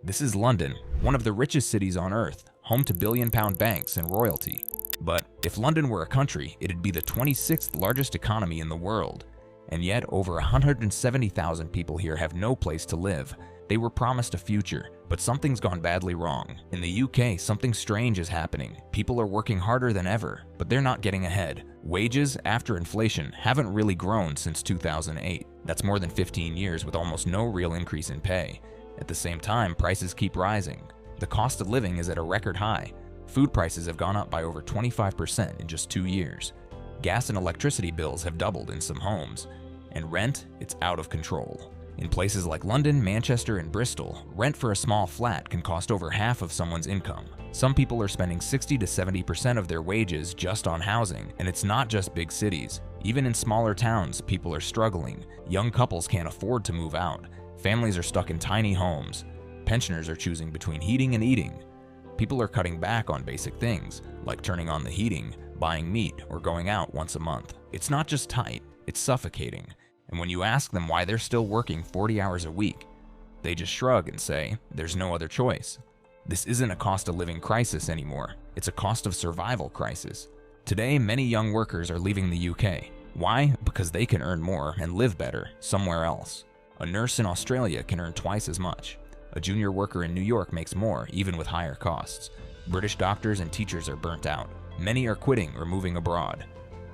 This is London, one of the richest cities on earth, home to billion-pound banks and royalty. But if London were a country, it'd be the 26th largest economy in the world. And yet, over 170,000 people here have no place to live. They were promised a future, but something's gone badly wrong. In the UK, something strange is happening. People are working harder than ever, but they're not getting ahead. Wages, after inflation, haven't really grown since 2008. That's more than 15 years with almost no real increase in pay. At the same time, prices keep rising. The cost of living is at a record high. Food prices have gone up by over 25% in just 2 years. Gas and electricity bills have doubled in some homes. And rent, it's out of control. In places like London, Manchester, and Bristol, rent for a small flat can cost over half of someone's income. Some people are spending 60 to 70% of their wages just on housing, and it's not just big cities. Even in smaller towns, people are struggling. Young couples can't afford to move out. Families are stuck in tiny homes. Pensioners are choosing between heating and eating. People are cutting back on basic things, like turning on the heating, buying meat, or going out once a month. It's not just tight, it's suffocating. And when you ask them why they're still working 40 hours a week, they just shrug and say, there's no other choice. This isn't a cost of living crisis anymore, it's a cost of survival crisis. Today, many young workers are leaving the UK. Why? Because they can earn more and live better somewhere else. A nurse in Australia can earn twice as much. A junior worker in New York makes more, even with higher costs. British doctors and teachers are burnt out. Many are quitting or moving abroad.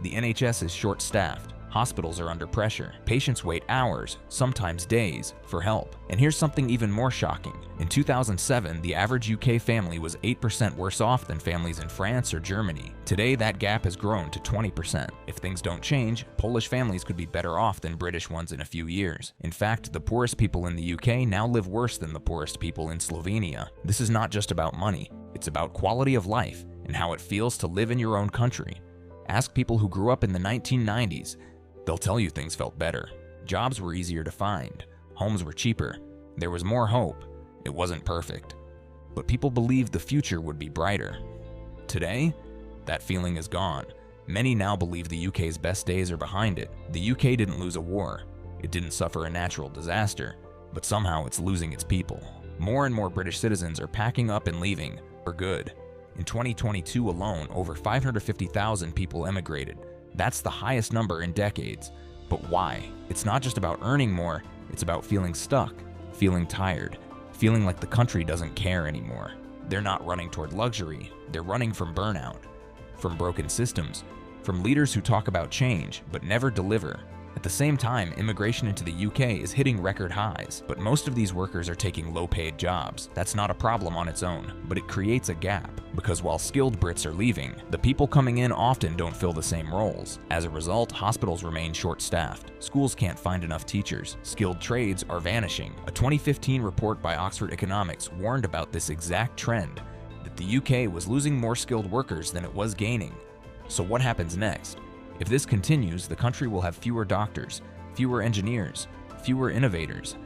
The NHS is short-staffed. Hospitals are under pressure. Patients wait hours, sometimes days, for help. And here's something even more shocking. In 2007, the average UK family was 8% worse off than families in France or Germany. Today, that gap has grown to 20%. If things don't change, Polish families could be better off than British ones in a few years. In fact, the poorest people in the UK now live worse than the poorest people in Slovenia. This is not just about money. It's about quality of life and how it feels to live in your own country. Ask people who grew up in the 1990s. They'll tell you things felt better. Jobs were easier to find. Homes were cheaper. There was more hope. It wasn't perfect. But people believed the future would be brighter. Today, that feeling is gone. Many now believe the UK's best days are behind it. The UK didn't lose a war. It didn't suffer a natural disaster. But somehow it's losing its people. More and more British citizens are packing up and leaving for good. In 2022 alone, over 550,000 people emigrated. That's the highest number in decades. But why? It's not just about earning more, it's about feeling stuck, feeling tired, feeling like the country doesn't care anymore. They're not running toward luxury, they're running from burnout, from broken systems, from leaders who talk about change but never deliver. At the same time, immigration into the UK is hitting record highs, but most of these workers are taking low-paid jobs. That's not a problem on its own, but it creates a gap, because while skilled Brits are leaving, the people coming in often don't fill the same roles. As a result, hospitals remain short-staffed, schools can't find enough teachers, skilled trades are vanishing. A 2015 report by Oxford Economics warned about this exact trend, that the UK was losing more skilled workers than it was gaining. So what happens next? If this continues, the country will have fewer doctors, fewer engineers, fewer innovators,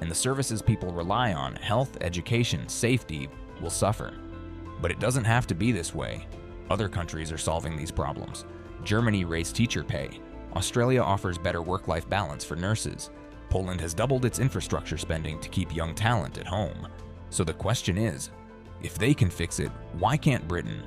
and the services people rely on, health, education, safety, will suffer. But it doesn't have to be this way. Other countries are solving these problems. Germany raised teacher pay. Australia offers better work-life balance for nurses. Poland has doubled its infrastructure spending to keep young talent at home. So the question is, if they can fix it, why can't Britain?